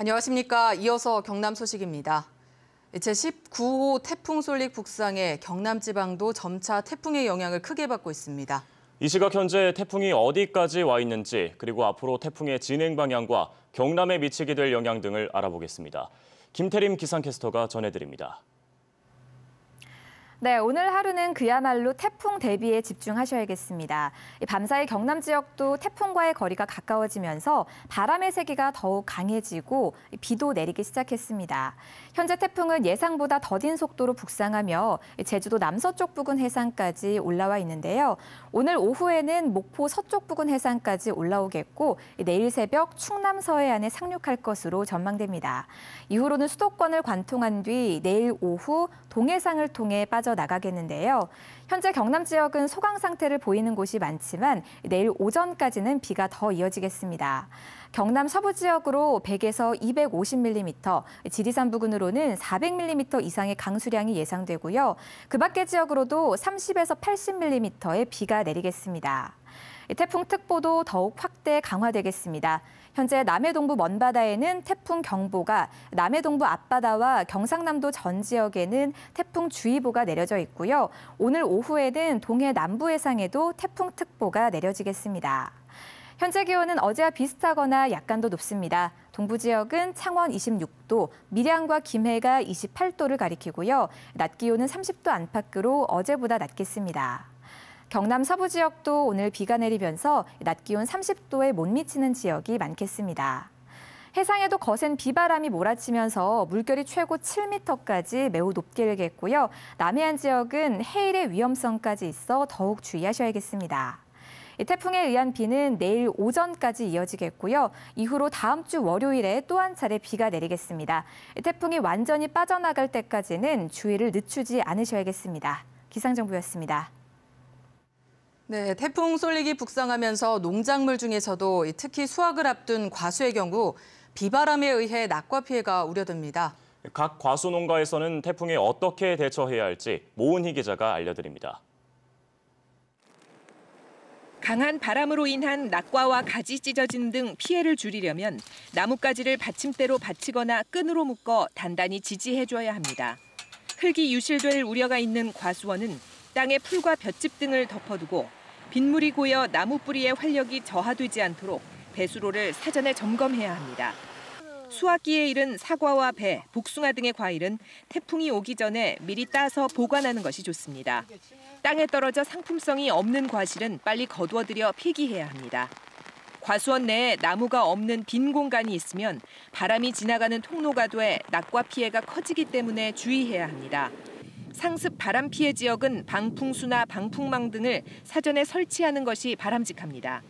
안녕하십니까. 이어서 경남 소식입니다. 제19호 태풍 솔릭 북상해 경남 지방도 점차 태풍의 영향을 크게 받고 있습니다. 이 시각 현재 태풍이 어디까지 와 있는지, 그리고 앞으로 태풍의 진행 방향과 경남에 미치게 될 영향 등을 알아보겠습니다. 김태림 기상캐스터가 전해드립니다. 네, 오늘 하루는 그야말로 태풍 대비에 집중하셔야겠습니다. 밤사이 경남 지역도 태풍과의 거리가 가까워지면서 바람의 세기가 더욱 강해지고 비도 내리기 시작했습니다. 현재 태풍은 예상보다 더딘 속도로 북상하며 제주도 남서쪽 부근 해상까지 올라와 있는데요. 오늘 오후에는 목포 서쪽 부근 해상까지 올라오겠고 내일 새벽 충남 서해안에 상륙할 것으로 전망됩니다. 이후로는 수도권을 관통한 뒤 내일 오후 동해상을 통해 빠져나가겠는데요. 현재 경남 지역은 소강 상태를 보이는 곳이 많지만 내일 오전까지는 비가 더 이어지겠습니다. 경남 서부 지역으로 100에서 250mm, 지리산 부근으로는 400mm 이상의 강수량이 예상되고요. 그 밖의 지역으로도 30에서 80mm의 비가 내리겠습니다. 태풍특보도 더욱 확대 강화되겠습니다. 현재 남해동부 먼바다에는 태풍 경보가, 남해동부 앞바다와 경상남도 전 지역에는 태풍주의보가 내려져 있고요. 오늘 오후에는 동해 남부 해상에도 태풍특보가 내려지겠습니다. 현재 기온은 어제와 비슷하거나 약간 더 높습니다. 동부 지역은 창원 26도, 밀양과 김해가 28도를 가리키고요. 낮 기온은 30도 안팎으로 어제보다 낮겠습니다. 경남 서부 지역도 오늘 비가 내리면서 낮 기온 30도에 못 미치는 지역이 많겠습니다. 해상에도 거센 비바람이 몰아치면서 물결이 최고 7m까지 매우 높게 일겠고요. 남해안 지역은 해일의 위험성까지 있어 더욱 주의하셔야겠습니다. 태풍에 의한 비는 내일 오전까지 이어지겠고요. 이후로 다음 주 월요일에 또 한 차례 비가 내리겠습니다. 태풍이 완전히 빠져나갈 때까지는 주의를 늦추지 않으셔야겠습니다. 기상정보였습니다. 네, 태풍 솔릭이 북상하면서 농작물 중에서도 특히 수확을 앞둔 과수의 경우 비바람에 의해 낙과 피해가 우려됩니다. 각 과수 농가에서는 태풍에 어떻게 대처해야 할지 모은희 기자가 알려드립니다. 강한 바람으로 인한 낙과와 가지 찢어짐 등 피해를 줄이려면 나뭇가지를 받침대로 받치거나 끈으로 묶어 단단히 지지해줘야 합니다. 흙이 유실될 우려가 있는 과수원은 땅에 풀과 볏짚 등을 덮어두고 빗물이 고여 나무 뿌리의 활력이 저하되지 않도록 배수로를 사전에 점검해야 합니다. 수확기에 이른 사과와 배, 복숭아 등의 과일은 태풍이 오기 전에 미리 따서 보관하는 것이 좋습니다. 땅에 떨어져 상품성이 없는 과실은 빨리 거두어들여 폐기해야 합니다. 과수원 내에 나무가 없는 빈 공간이 있으면 바람이 지나가는 통로가 돼 낙과 피해가 커지기 때문에 주의해야 합니다. 상습 바람 피해 지역은 방풍수나 방풍망 등을 사전에 설치하는 것이 바람직합니다.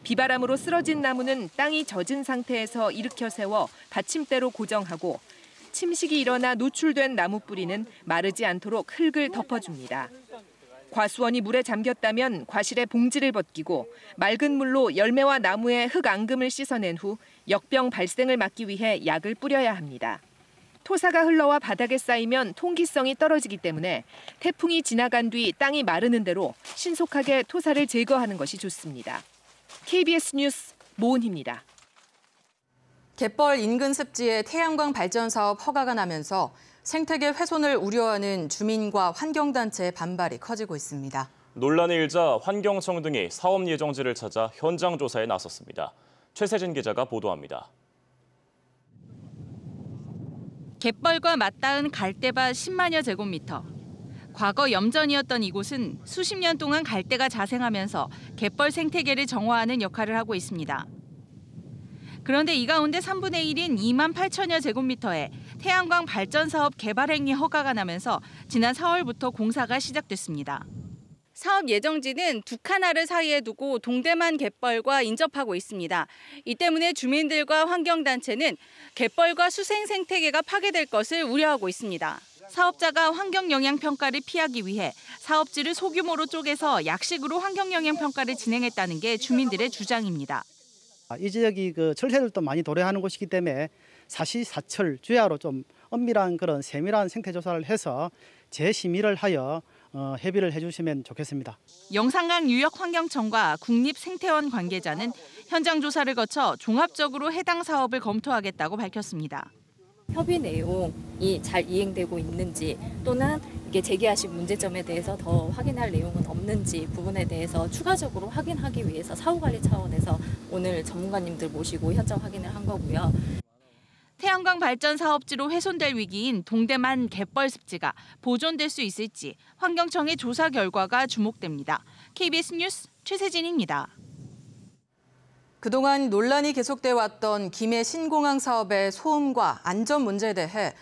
비바람으로 쓰러진 나무는 땅이 젖은 상태에서 일으켜 세워 받침대로 고정하고 침식이 일어나 노출된 나무 뿌리는 마르지 않도록 흙을 덮어줍니다. 과수원이 물에 잠겼다면 과실에 봉지를 벗기고 맑은 물로 열매와 나무의 흙 앙금을 씻어낸 후 역병 발생을 막기 위해 약을 뿌려야 합니다. 토사가 흘러와 바닥에 쌓이면 통기성이 떨어지기 때문에 태풍이 지나간 뒤 땅이 마르는 대로 신속하게 토사를 제거하는 것이 좋습니다. KBS 뉴스 모은희입니다. 갯벌 인근 습지에 태양광 발전 사업 허가가 나면서 생태계 훼손을 우려하는 주민과 환경단체의 반발이 커지고 있습니다. 논란이 일자 환경청 등이 사업 예정지를 찾아 현장 조사에 나섰습니다. 최세진 기자가 보도합니다. 갯벌과 맞닿은 갈대밭 10만여 제곱미터. 과거 염전이었던 이곳은 수십 년 동안 갈대가 자생하면서 갯벌 생태계를 정화하는 역할을 하고 있습니다. 그런데 이 가운데 3분의 1인 2만 8천여 제곱미터에 태양광 발전 사업 개발 행위 허가가 나면서 지난 4월부터 공사가 시작됐습니다. 사업 예정지는 두 카나를 사이에 두고 동대만 갯벌과 인접하고 있습니다. 이 때문에 주민들과 환경단체는 갯벌과 수생 생태계가 파괴될 것을 우려하고 있습니다. 사업자가 환경영향평가를 피하기 위해 사업지를 소규모로 쪼개서 약식으로 환경영향평가를 진행했다는 게 주민들의 주장입니다. 이 지역이 철새들도 많이 도래하는 곳이기 때문에 사시사철 주야로 좀 엄밀한 그런 세밀한 생태 조사를 해서 재심의를 하여 협의를 해주시면 좋겠습니다. 영산강유역환경청과 국립생태원 관계자는 현장 조사를 거쳐 종합적으로 해당 사업을 검토하겠다고 밝혔습니다. 협의 내용이 잘 이행되고 있는지 또는 이게 제기하신 문제점에 대해서 더 확인할 내용은 없는지 부분에 대해서 추가적으로 확인하기 위해서 사후관리 차원에서 오늘 전문가님들 모시고 현장 확인을 한 거고요. 태양광 발전 사업지로 훼손될 위기인 동대만 갯벌 습지가 보존될 수 있을지 환경청의 조사 결과가 주목됩니다. KBS 뉴스 최세진입니다. 그동안 논란이 계속돼 왔던 김해 신공항 사업의 소음과 안전 문제에 대해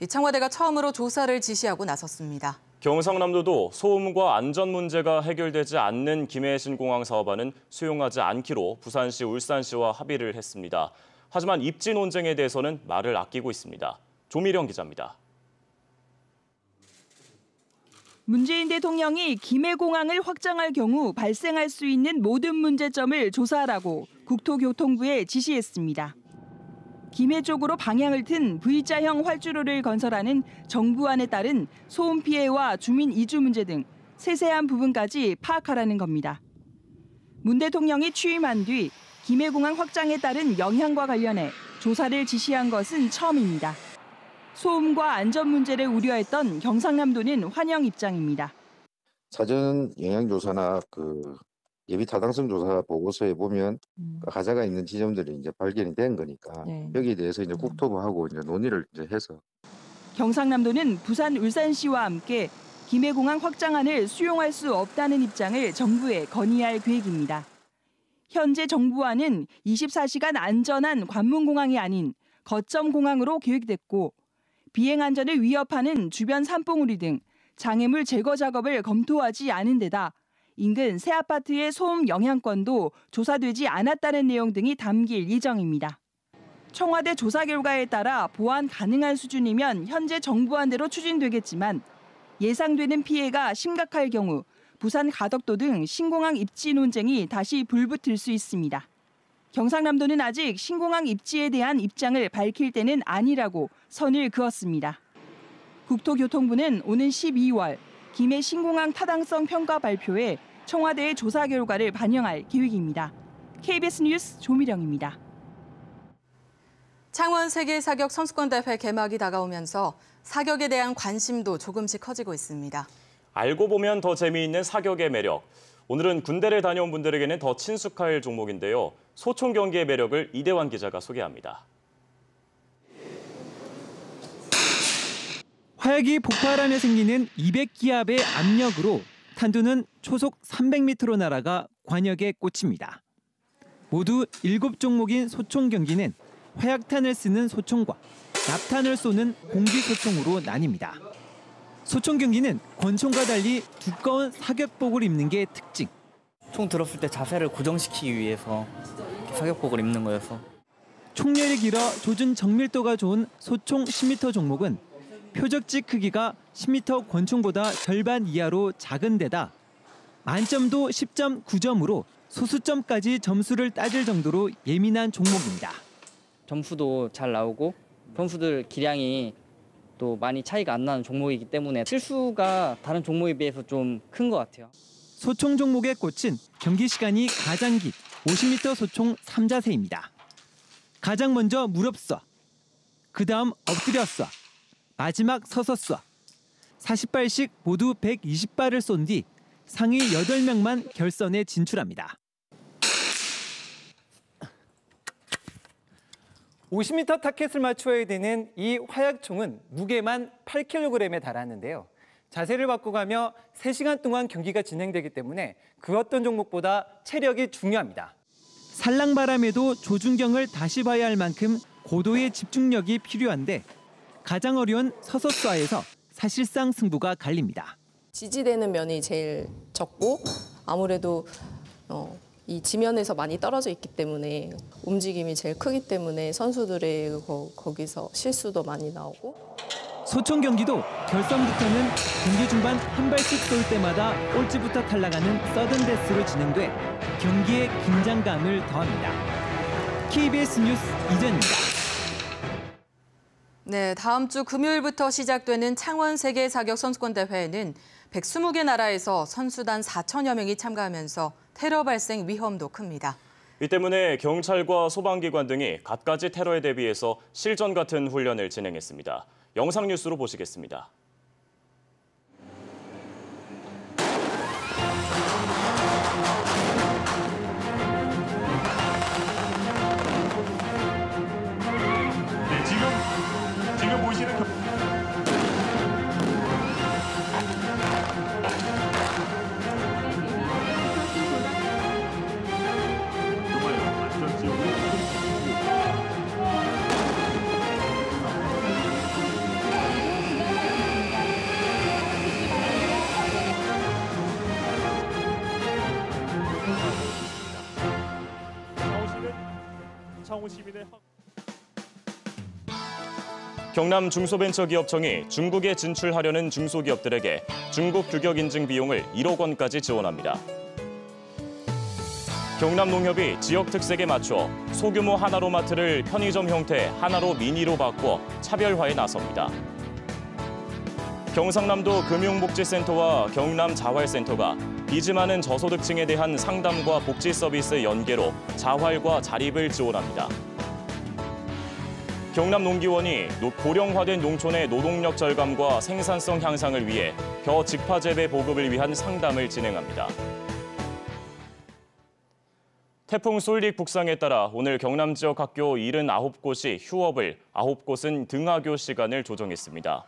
청와대가 처음으로 조사를 지시하고 나섰습니다. 경상남도도 소음과 안전 문제가 해결되지 않는 김해 신공항 사업안은 수용하지 않기로 부산시, 울산시와 합의를 했습니다. 하지만 입지 논쟁에 대해서는 말을 아끼고 있습니다. 조미령 기자입니다. 문재인 대통령이 김해공항을 확장할 경우 발생할 수 있는 모든 문제점을 조사하라고 국토교통부에 지시했습니다. 김해 쪽으로 방향을 튼 V자형 활주로를 건설하는 정부안에 따른 소음 피해와 주민 이주 문제 등 세세한 부분까지 파악하라는 겁니다. 문 대통령이 취임한 뒤 김해공항 확장에 따른 영향과 관련해 조사를 지시한 것은 처음입니다. 소음과 안전 문제를 우려했던 경상남도는 환영 입장입니다. 사전 영향조사나 예비 타당성 조사 보고서에 보면 하자가 있는 지점들이 이제 발견이 된 거니까 여기에 대해서 이제 국토부하고 이제 논의를 이제 해서 경상남도는 부산, 울산시와 함께 김해공항 확장안을 수용할 수 없다는 입장을 정부에 건의할 계획입니다. 현재 정부안은 24시간 안전한 관문공항이 아닌 거점공항으로 계획됐고 비행 안전을 위협하는 주변 산봉우리 등 장애물 제거 작업을 검토하지 않은 데다 인근 새 아파트의 소음 영향권도 조사되지 않았다는 내용 등이 담길 예정입니다. 청와대 조사 결과에 따라 보완 가능한 수준이면 현재 정부안대로 추진되겠지만 예상되는 피해가 심각할 경우 부산 가덕도 등 신공항 입지 논쟁이 다시 불붙을 수 있습니다. 경상남도는 아직 신공항 입지에 대한 입장을 밝힐 때는 아니라고 선을 그었습니다. 국토교통부는 오는 12월 김해 신공항 타당성 평가 발표에 청와대의 조사 결과를 반영할 계획입니다. KBS 뉴스 조미령입니다. 창원 세계사격 선수권대회 개막이 다가오면서 사격에 대한 관심도 조금씩 커지고 있습니다. 알고 보면 더 재미있는 사격의 매력. 오늘은 군대를 다녀온 분들에게는 더 친숙할 종목인데요. 소총 경기의 매력을 이대환 기자가 소개합니다. 화약이 폭발하며 생기는 200기압의 압력으로 탄두는 초속 300m로 날아가 관역에 꽂힙니다. 모두 7종목인 소총 경기는 화약탄을 쓰는 소총과 납탄을 쏘는 공기소총으로 나뉩니다. 소총 경기는 권총과 달리 두꺼운 사격복을 입는 게 특징. 총 들었을 때 자세를 고정시키기 위해서 사격복을 입는 거여서. 총열이 길어 조준 정밀도가 좋은 소총 10m 종목은 표적지 크기가 10m 권총보다 절반 이하로 작은 데다 만점도 10.9점으로 소수점까지 점수를 따질 정도로 예민한 종목입니다. 점수도 잘 나오고 선수들 기량이 또 많이 차이가 안 나는 종목이기 때문에 실수가 다른 종목에 비해서 좀 큰 것 같아요. 소총 종목의 꽃은 경기 시간이 가장 긴 50m 소총 3자세입니다. 가장 먼저 무릎 쏴, 그 다음 엎드려 쏴, 마지막 서서 쏴. 40발씩 모두 120발을 쏜 뒤 상위 8명만 결선에 진출합니다. 50m 타켓을 맞춰야 되는 이 화약총은 무게만 8kg에 달하는데요. 자세를 바꿔가며 3시간 동안 경기가 진행되기 때문에 그 어떤 종목보다 체력이 중요합니다. 살랑바람에도 조준경을 다시 봐야 할 만큼 고도의 집중력이 필요한데 가장 어려운 서서 쏴에서 사실상 승부가 갈립니다. 지지되는 면이 제일 적고 아무래도 이 지면에서 많이 떨어져 있기 때문에 움직임이 제일 크기 때문에 선수들의 거기서 실수도 많이 나오고. 소총 경기도 결선부터는 경기 중반 한 발씩 쏠 때마다 꼴찌부터 탈락하는 서든데스로 진행돼 경기에 긴장감을 더합니다. KBS 뉴스 이전입니다. 네, 다음 주 금요일부터 시작되는 창원 세계 사격 선수권 대회에는 120개 나라에서 선수단 4천여 명이 참가하면서 테러 발생 위험도 큽니다. 이 때문에 경찰과 소방기관 등이 갖가지 테러에 대비해서 실전 같은 훈련을 진행했습니다. 영상 뉴스로 보시겠습니다. 지금 보시는 창원 시민의 경남 중소벤처기업청이 중국에 진출하려는 중소기업들에게 중국 규격 인증 비용을 1억 원까지 지원합니다. 경남농협이 지역 특색에 맞춰 소규모 하나로 마트를 편의점 형태 하나로 미니로 바꿔 차별화에 나섭니다. 경상남도 금융복지센터와 경남자활센터가 빚이 많은 저소득층에 대한 상담과 복지 서비스 연계로 자활과 자립을 지원합니다. 경남농기원이 고령화된 농촌의 노동력 절감과 생산성 향상을 위해 벼 직파재배 보급을 위한 상담을 진행합니다. 태풍 쏠릭 북상에 따라 오늘 경남 지역 학교 79곳이 휴업을, 9곳은 등하교 시간을 조정했습니다.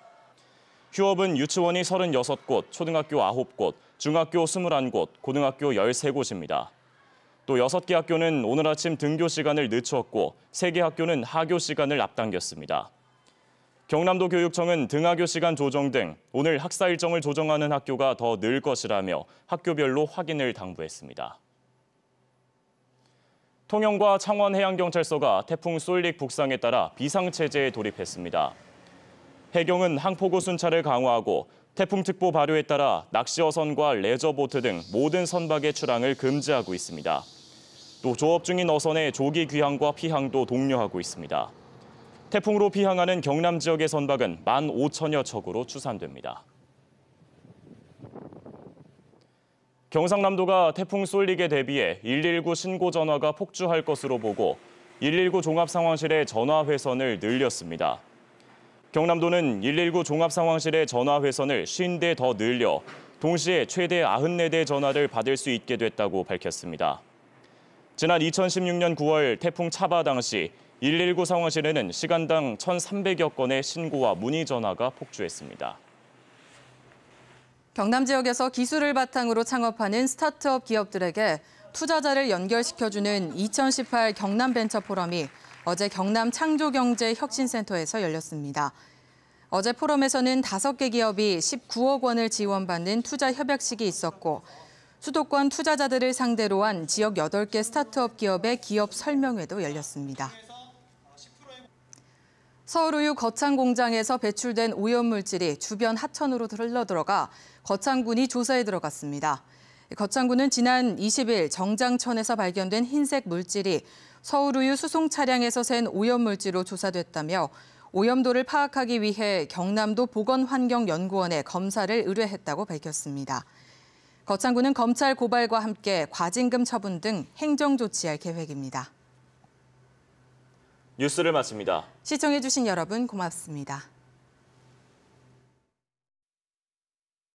휴업은 유치원이 36곳, 초등학교 9곳, 중학교 21곳, 고등학교 13곳입니다. 또 6개 학교는 오늘 아침 등교 시간을 늦췄고 3개 학교는 하교 시간을 앞당겼습니다. 경남도 교육청은 등하교 시간 조정 등 오늘 학사 일정을 조정하는 학교가 더 늘 것이라며 학교별로 확인을 당부했습니다. 통영과 창원해양경찰서가 태풍 쏠릭 북상에 따라 비상체제에 돌입했습니다. 해경은 항포구 순찰을 강화하고 태풍특보 발효에 따라 낚시어선과 레저보트 등 모든 선박의 출항을 금지하고 있습니다. 또 조업 중인 어선의 조기 귀향과 피항도 독려하고 있습니다. 태풍으로 피항하는 경남 지역의 선박은 15,000여 척으로 추산됩니다. 경상남도가 태풍 쏠릭에 대비해 119 신고 전화가 폭주할 것으로 보고 119 종합상황실의 전화 회선을 늘렸습니다. 경남도는 119 종합상황실의 전화 회선을 50대 더 늘려 동시에 최대 94대 전화를 받을 수 있게 됐다고 밝혔습니다. 지난 2016년 9월 태풍 차바 당시 119 상황실에는 시간당 1,300여 건의 신고와 문의 전화가 폭주했습니다. 경남 지역에서 기술을 바탕으로 창업하는 스타트업 기업들에게 투자자를 연결시켜주는 2018 경남벤처 포럼이 어제 경남 창조경제혁신센터에서 열렸습니다. 어제 포럼에서는 5개 기업이 19억 원을 지원받는 투자 협약식이 있었고 수도권 투자자들을 상대로 한 지역 8개 스타트업 기업의 기업 설명회도 열렸습니다. 서울우유 거창 공장에서 배출된 오염물질이 주변 하천으로 흘러들어가 거창군이 조사에 들어갔습니다. 거창군은 지난 20일 정장천에서 발견된 흰색 물질이 서울우유 수송 차량에서 샌 오염물질로 조사됐다며 오염도를 파악하기 위해 경남도 보건환경연구원에 검사를 의뢰했다고 밝혔습니다. 거창군은 검찰 고발과 함께 과징금 처분 등 행정 조치할 계획입니다. 뉴스를 마칩니다. 시청해주신 여러분 고맙습니다.